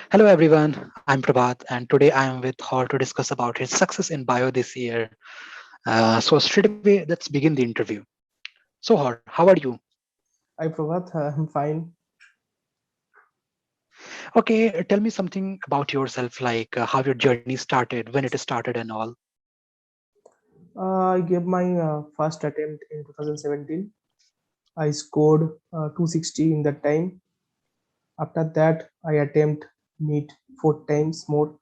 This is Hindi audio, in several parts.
Hello everyone, I'm Prabhat and today I am with Hor to discuss about his success in bio this year. So straight away, let's begin the interview. So Hor, how are you? Hi Prabhat, I'm fine. Okay, tell me something about yourself, like how your journey started, when it started and all. I gave my first attempt in 2017. I scored 260 in that time. After that, I attempt NEET four times more.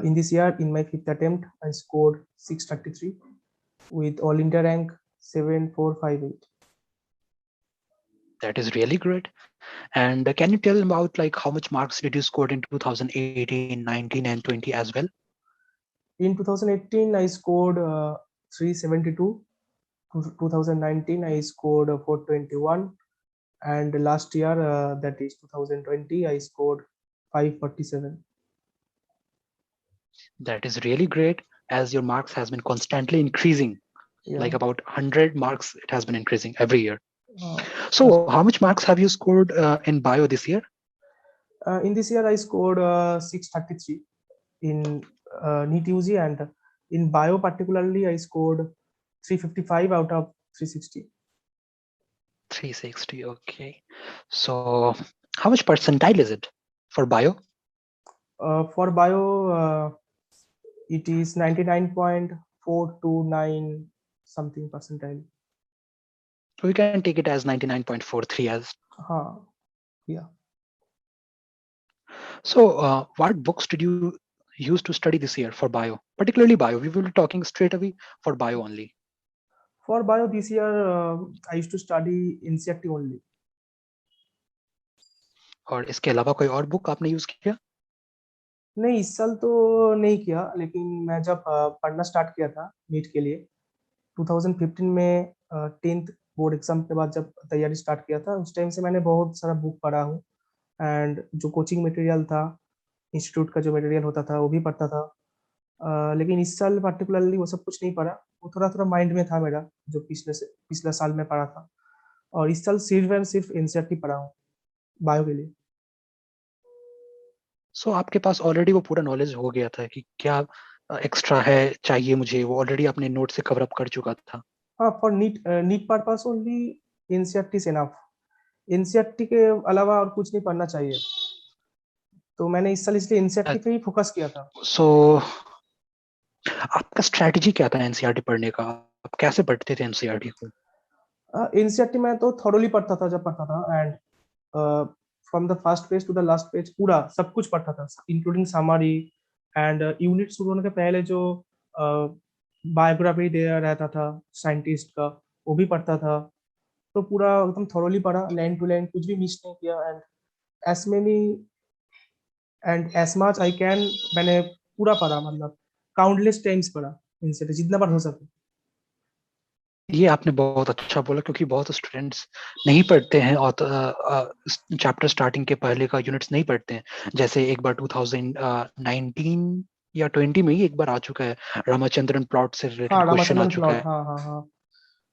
In this year, in my fifth attempt, I scored 633 with All India rank 7458. That is really great. And can you tell about like how much marks did you score in 2018, 19 and 20 as well? In 2018, I scored 372. 2019, I scored 421. And last year, that is 2020, I scored 547. That is really great as your marks has been constantly increasing, like Yeah. about 100 marks it has been increasing every year. Uh, So how much marks have you scored in bio this year? in this year, I scored 633 in NEET UG, and in bio particularly, I scored 355 out of 360. 360. Okay. So how much percentile is it for bio? For bio, it is 99.429 something percentile. We can take it as 99.43 as. Yeah. So what books did you use to study this year for bio? Particularly bio. We will be talking straight away for bio only. For bio this year, I used to study NCERT only. और इसके अलावा कोई और बुक आपने यूज किया? नहीं, इस साल तो नहीं किया, लेकिन मैं जब पढ़ना स्टार्ट किया था नीट के लिए 2015 में 10th बोर्ड एग्जाम के बाद जब तैयारी स्टार्ट किया था, उस टाइम से मैंने बहुत सारा बुक पढ़ा हूँ। एंड जो कोचिंग मटेरियल था, इंस्टीट्यूट का जो मटेरियल होता था वो भी पढ़ता था। लेकिन इस साल पर्टिकुलरली वो सब कुछ नहीं पढ़ा। वो थोड़ा थोड़ा माइंड में था मेरा, जो पिछले साल में पढ़ा था। और इस साल सिर्फ एंड सिर्फ एनसीईआरटी पढ़ा हूँ बायो के लिए। सो आपके पास ऑलरेडी वो पूरा नॉलेज हो गया था कि क्या एक्स्ट्रा है चाहिए मुझे, वो ऑलरेडी अपने नोट से कवर अप कर चुका था. हाँ, for NEET NEET purpose only NCERT is enough. NCERT के अलावा और कुछ नहीं पढ़ना चाहिए। तो मैंने इस साल इसलिए एनसीईआरटी पे ही फोकस किया था। सो आपका स्ट्रैटेजी क्या था एनसीईआरटी पढ़ने का? आप कैसे पढ़ते थे एनसीईआरटी को? एनसीईआरटी में तो थॉरोली पढ़ता था जब पढ़ता था। And from the first page to the last page पूरा सब कुछ पढ़ता था, इंक्लूडिंग समरी। एंड यूनिट शुरू होने के पहले जो बायोग्राफी दे रहता था साइंटिस्ट का, वो भी पढ़ता था। तो पूरा एकदम थॉरोली पढ़ा, लाइन टू लाइन, कुछ भी मिस नहीं किया। And as many and as much I can, मैंने पूरा पढ़ा, मतलब काउंटलेस टाइम्स पढ़ा इनसे, जितना बार हो सके। ये आपने बहुत अच्छा बोला क्योंकि बहुत स्टूडेंट्स नहीं पढ़ते हैं और चैप्टर स्टार्टिंग के पहले का यूनिट्स नहीं पढ़ते हैं। जैसे एक बार 2019 या 20 में ही एक बार आ चुका है, रामाचंद्रन प्लॉट से रिलेटेड हाँ, क्वेश्चन आ रामाचंद्रन चुका प्लॉट, है. हाँ हाँ हाँ।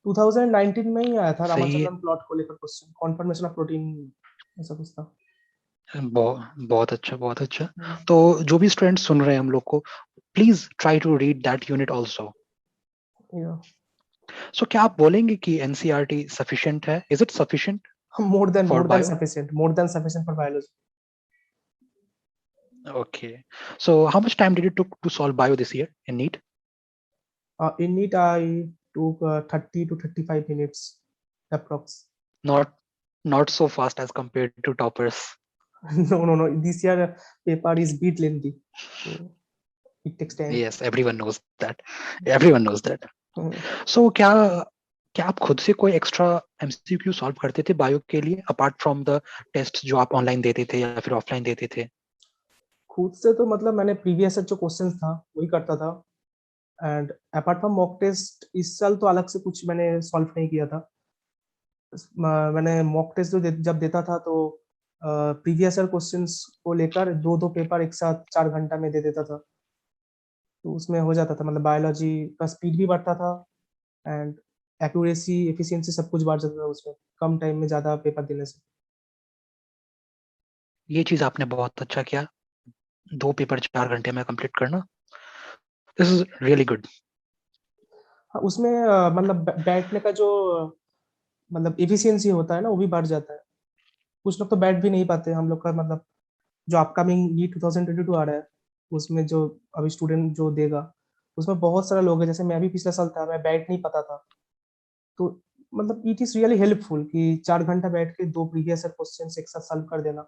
2019 में ही आया था सही है. रामाचंद्रन प्लॉट को लेकर क्वेश्चन, कॉन्फर्मेशन ऑफ प्रोटीन, ऐसा कुछ था। बहुत अच्छा, बहुत अच्छा. हम्म, तो जो भी स्टूडेंट्स सुन रहे हैं हम लोग को, please try to read that unit also. या सो क्या आप बोलेंगे कि एनसीईआरटी सफिशिएंट है? Is it sufficient for more than bio? Sufficient, more than sufficient for biology. Okay. So how much time did it took to solve bio this year in NEET? In NEET I took 30 to 35 minutes approx. Not not so fast as compared to toppers. No, this year paper is bit lengthy, so it takes time. Yes, everyone knows that. Everyone knows that. Hmm, So क्या क्या आप खुद से कोई एक्स्ट्रा एमसीक्यू सॉल्व करते थे बायो के लिए अपार्ट फ्रॉम द टेस्ट जो आप ऑनलाइन देते थे या फिर ऑफलाइन देते थे? खुद से तो मतलब मैंने प्रीवियस जो क्वेश्चंस था वही करता था। And apart from mock test, इस साल तो अलग से कुछ मैंने सॉल्व नहीं किया था। मैंने मॉक टेस्ट जब देता था तो प्रीवियस ईयर क्वेश्चंस को लेकर दो दो पेपर एक साथ 4 घंटा में दे देता था। तो उसमें हो जाता था, मतलब बायोलॉजी का स्पीड भी बढ़ता था। एंड एक्यूरेसी, एफिशिएंसी सब कुछ बढ़ जाता था उसमें, कम टाइम में ज्यादा पेपर देने से। ये चीज आपने बहुत अच्छा किया. 2 पेपर 4 घंटे में कंप्लीट करना, दिस इज रियली गुड। हाँ, उसमें मतलब बैठने का जो मतलब एफिशिएंसी होता है ना, वो भी बढ़ जाता है। कुछ लोग तो बैठ भी नहीं पाते। हम लोग का मतलब जो अपकमिंग नीट 2022 आ रहा है, उसमें जो अभी स्टूडेंट जो देगा, उसमें बहुत सारे लोग हैं, जैसे मैं भी पिछले साल था, मैं बैठ नहीं पाता था। तो मतलब इट इज रियली हेल्पफुल कि 4 घंटा बैठ के दो प्रीवियस क्वेश्चन एक साथ सॉल्व कर देना।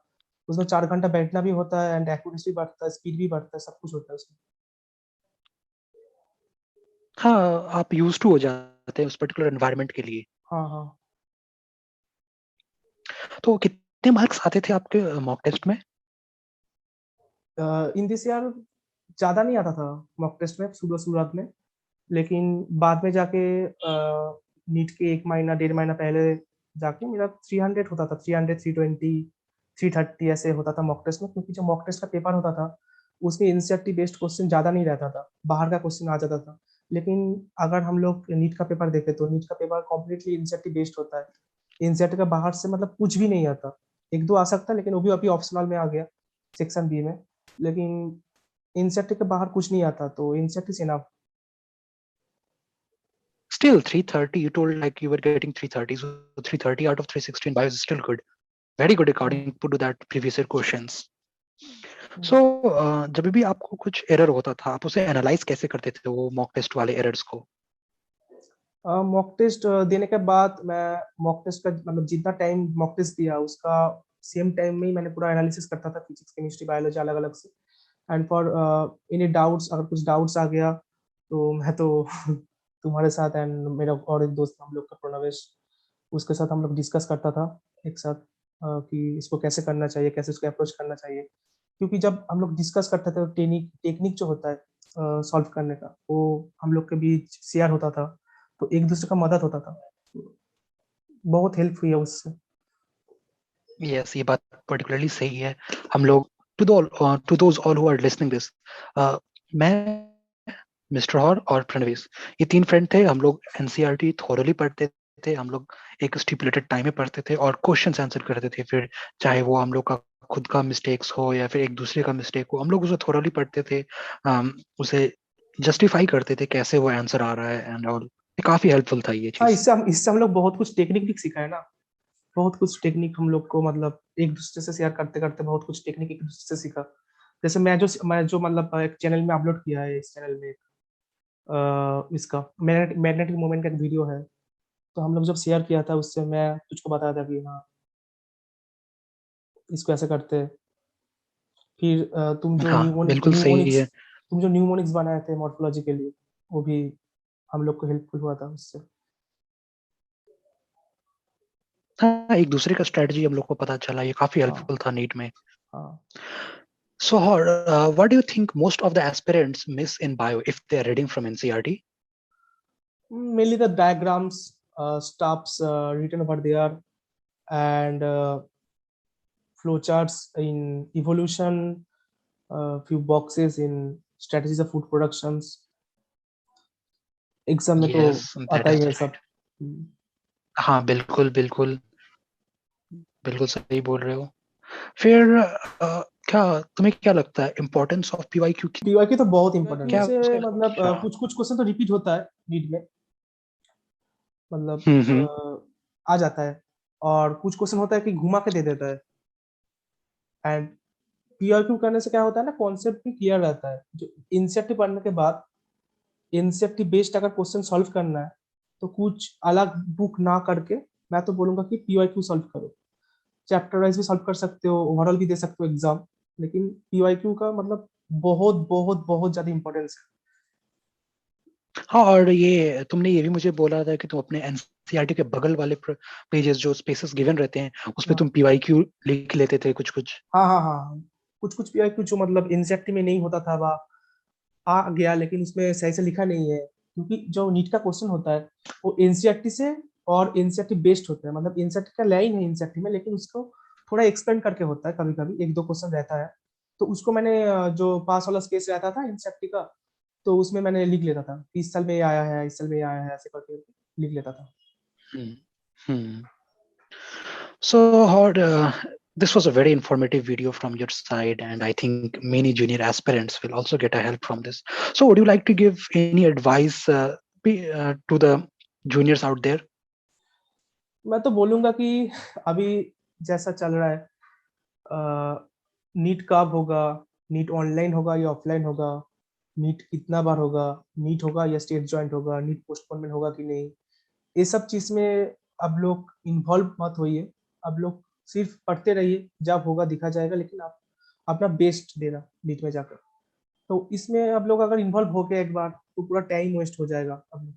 उसमें 4 घंटा बैठना भी होता है एंड एक्यूरेसी भी बढ़ता है, स्पीड भी बढ़ता है, सब कुछ होता है उसमें। हाँ, आप यूज टू हो जाते हैं उस पर्टिकुलर एनवायरनमेंट के लिए। हाँ हाँ। तो कितने मार्क्स आते थे आपके मॉक टेस्ट में? इन दिस ईयर ज्यादा नहीं आता था मॉक टेस्ट में शुरुआत में, लेकिन बाद में जाके नीट के 1 महीना 1.5 महीना पहले जाके मेरा 300 होता था, 300 320 330 ऐसे होता था मॉक टेस्ट में, क्योंकि जो मॉक टेस्ट का पेपर होता था उसमें एनसीईआरटी बेस्ड क्वेश्चन ज्यादा नहीं रहता था, बाहर का क्वेश्चन आ जाता था। लेकिन अगर हम लोग नीट का पेपर देखें तो नीट का पेपर कम्प्लीटली एनसीईआरटी बेस्ड होता है। एनसीईआरटी का बाहर से मतलब कुछ भी नहीं आता। एक दो आ सकता है, लेकिन वो भी अभी ऑप्शनल में आ गया सेक्शन बी में। लेकिन एनसीईआरटी के बाहर कुछ नहीं आता, तो एनसीईआरटी से ना। Still 330, you told like you were getting 330, so 330 out of 360 in bio is still good. Very good according to that previous year questions. So जब भी आपको कुछ एरर होता था, आप उसे एनालाइज कैसे करते थे वो मॉक टेस्ट वाले एरर्स को? मॉक टेस्ट देने के बाद मैं मॉक टेस्ट का मतलब जितना टाइम मॉक टेस्ट दिया उसका सेम टाइम में ही मैंने पूरा एनालिसिस करता था, फिजिक्स केमिस्ट्री बायोलॉजी अलग अलग से। एंड फॉर एनी डाउट्स, अगर कुछ डाउट्स आ गया तो मैं तो तुम्हारे साथ एंड मेरा और एक दोस्त हम लोग का प्रणवेश, उसके साथ हम लोग डिस्कस करता था एक साथ कि इसको कैसे करना चाहिए, कैसे इसको अप्रोच करना चाहिए। क्योंकि जब हम लोग डिस्कस करते थे तो टेक्निक टेक्निक जो होता है सॉल्व करने का, वो हम लोग के बीच शेयर होता था, तो एक दूसरे का मदद होता था। बहुत हेल्प हुई है उससे। यस, ये बात पर्टिकुलरली सही है। हम लोग to those all who are listening this, मैं, मिस्टर हॉर और प्रणवेश, ये 3 फ्रेंड थे। हम लोग एनसीईआरटी थोरली पढ़ते थे। हम लोग एक स्टिपुलेटेड टाइम में पढ़ते थे और क्वेश्चंस आंसर करते थे। फिर चाहे वो हम लोग का खुद का मिस्टेक्स हो या फिर एक दूसरे का मिस्टेक हो, हम लोग उसे थोरली पढ़ते थे, उसे जस्टिफाई करते थे कैसे वो आंसर आ रहा है एंड ऑल। काफी हेल्पफुल था ये हाँ, चीज। इससे हम लोग बहुत कुछ टेक्निक भी सीखा है ना। बहुत कुछ टेक्निक हम लोग को मतलब एक दूसरे से शेयर करते करते बहुत कुछ टेक्निक एक दूसरे से सीखा। जैसे मैं जो मतलब एक चैनल में अपलोड किया है, इस चैनल में इसका मैग्नेटिक मोमेंट का एक वीडियो है। तो हम लोग जब शेयर किया था उससे मैं तुझको बताया था कि हाँ इसको ऐसे करते हैं। फिर हाँ, बिल्कुल सही है। तुम जो न्यूमोनिक्स बनाए थे मॉर्फोलॉजी के लिए, वो भी हम लोग को हेल्पफुल हुआ था उससे। हाँ, एक दूसरे का स्ट्रेटजी हम लोग को पता चला, ये काफी हाँ हेल्पफुल था नीट में। हाँ। So, what do you think most of the aspirants miss in bio if they are reading from NCRT? Mainly the diagrams, stuffs written over there, and flowcharts in evolution, few boxes in strategies of food productions। Exam में तो Yes, आता that ही is है right. सब। हाँ, बिल्कुल बिल्कुल बिल्कुल सही बोल रहे हो। फिर क्या तुम्हें क्या लगता है इम्पोर्टेंस ऑफ पीवाईक्यू की? पीवाईक्यू तो बहुत इंपॉर्टेंट क्या है। से उसका मतलब क्या? कुछ कुछ क्वेश्चन तो रिपीट होता है नीट में, मतलब हम्म। आ जाता है। और कुछ क्वेश्चन होता है कि घुमा के दे देता है। एंड पीआरक्यू करने से क्या होता है ना, कॉन्सेप्ट भी क्लियर रहता है। जो इंसेप्ट पढ़ने के बाद इंसेप्ट बेस्ड अगर क्वेश्चन सॉल्व करना है, तो कुछ अलग बुक ना करके मैं तो बोलूंगा कि पीवाईक्यू सॉल्व करो। चैप्टर वाइज भी सॉल्व कर सकते हो, ओवरऑल भी दे सकते हो एग्जाम, लेकिन पीवाईक्यू का मतलब बहुत बहुत बहुत ज्यादा इंपॉर्टेंस है। हाँ, और ये तुमने ये भी मुझे बोला था कि तुम अपने एनसीईआरटी के बगल वाले पेजेस जो स्पेसेस गिवन रहते हैं उस पे हाँ तुम पीवाईक्यू लिख लेते थे कुछ कुछ। हाँ हाँ हाँ। कुछ कुछ पीवाईक्यू जो मतलब इंसेप्ट में नहीं होता था वह आ गया, लेकिन उसमें सही से लिखा नहीं है, क्योंकि जो नीट का क्वेश्चन होता है वो एनसीईआरटी से और एनसीईआरटी बेस्ड होता है। मतलब एनसीईआरटी का लाइन है एनसीईआरटी में, लेकिन उसको थोड़ा एक्सपेंड करके होता है, कभी कभी एक दो क्वेश्चन रहता है। तो उसको मैंने जो पास वाला स्पेस रहता था एनसीईआरटी का, तो उसमें मैंने लिख लेता था कि इस साल में ये आया है, इस साल में ये आया है, ऐसे करके लिख लेता था। हम्म हम्म। सो और This was a very informative video from your side, and I think many junior aspirants will also get a help from this. So, would you like to give any advice to the juniors out there? मैं तो बोलूंगा कि अभी जैसा चल रहा है, नीट कब होगा, नीट ऑनलाइन होगा या ऑफलाइन होगा, नीट कितना बार होगा, नीट होगा या स्टेट जॉइंट होगा, नीट पोस्टपोनमेंट होगा कि नहीं, ये सब चीज में अब लोग इन्वॉल्व मत होइए। अब लोग सिर्फ पढ़ते रहिए, जब होगा दिखा जाएगा, लेकिन आप अपना बेस्ट देना नीट में जाकर। तो इसमें अब लोग अगर इन्वॉल्व हो गए एक बार, तो पूरा टाइम वेस्ट हो जाएगा अब लोग।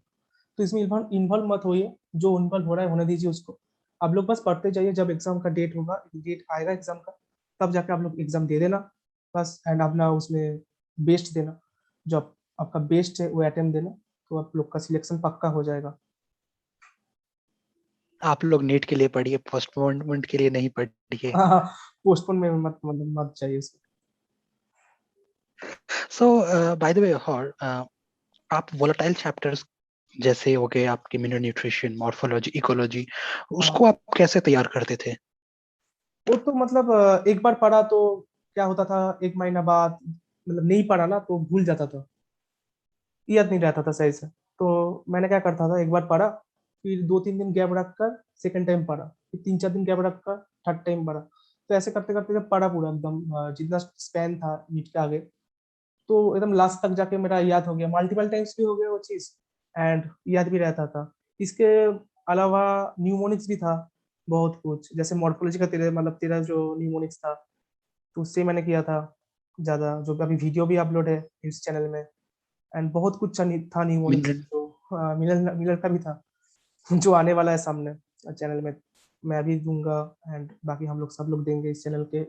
तो इसमें इन्वॉल्व मत होइए, जो इन्वॉल्व हो रहा है होने दीजिए उसको। आप लोग बस पढ़ते जाइए, जब एग्जाम का डेट होगा, डेट आएगा एग्जाम का, तब जाके आप लोग एग्जाम दे देना बस। एंड अपना उसमें बेस्ट देना, जो आपका बेस्ट है वो अटेम्प्ट देना, तो आप लोग का सिलेक्शन पक्का हो जाएगा। आप लोग नीट के लिए पढ़िए, पोस्टपोनमेंट के लिए नहीं पढ़िए। हाँ, पोस्टपोन में मत मतलब मत चाहिए उसको। सो बाय द वे, और आप वोलेटाइल चैप्टर्स जैसे हो गए आपके मिनरल न्यूट्रिशन, मॉर्फोलॉजी, इकोलॉजी, हाँ, उसको आप कैसे तैयार करते थे? वो तो मतलब एक बार पढ़ा तो क्या होता था, एक महीना बाद मतलब नहीं पढ़ा ना तो भूल जाता था, याद नहीं रहता था सही से। तो मैंने क्या करता था, एक बार पढ़ा, फिर 2-3 दिन गैप रख कर सेकेंड टाइम पढ़ा, फिर 3-4 दिन गैप रख कर थर्ड टाइम पढ़ा। तो ऐसे करते करते जब पढ़ा पूरा एकदम जितना स्पैन था नीट के आगे, तो एकदम लास्ट तक जाके मेरा याद हो गया, मल्टीपल टाइम्स भी हो गया वो चीज, एंड याद भी रहता था। इसके अलावा न्यूमोनिक्स भी था, बहुत कुछ, जैसे मॉर्फोलॉजी का तेरा मतलब तेरा जो न्यूमोनिक्स था, तो उससे मैंने किया था ज्यादा, जो अभी वीडियो भी अपलोड है इस चैनल में। एंड बहुत कुछ था न्यूमोनिक्स, मिनरल तो मिलर मिलर का भी था जो आने वाला है सामने चैनल में, मैं भी दूंगा। एंड बाकी हम लोग सब लोग देंगे इस चैनल के,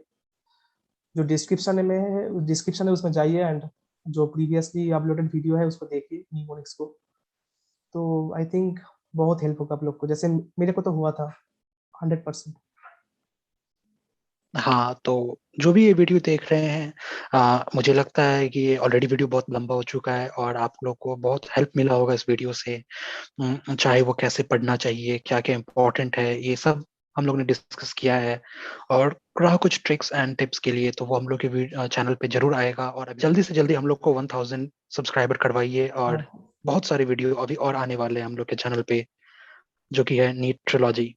जो डिस्क्रिप्शन में है, डिस्क्रिप्शन है उसमें जाइए, एंड जो प्रीवियसली अपलोडेड वीडियो है उसको देखिए न्यूमोनिक्स को। तो आई थिंक बहुत हेल्प होगा आप लोग को, जैसे मेरे को तो हुआ था 100%। हाँ, तो जो भी ये वीडियो देख रहे हैं, मुझे लगता है कि ये ऑलरेडी वीडियो बहुत लंबा हो चुका है और आप लोग को बहुत हेल्प मिला होगा इस वीडियो से। चाहे वो कैसे पढ़ना चाहिए, क्या क्या इम्पोर्टेंट है, ये सब हम लोग ने डिस्कस किया है। और रहा कुछ ट्रिक्स एंड टिप्स के लिए, तो वो हम लोग के चैनल पे जरूर आएगा। और अभी जल्दी से जल्दी हम लोग को 1000 सब्सक्राइबर करवाइए। और हाँ, बहुत सारे वीडियो अभी और आने वाले हैं हम लोग के चैनल पे, जो कि है नीट ट्रिलॉजी।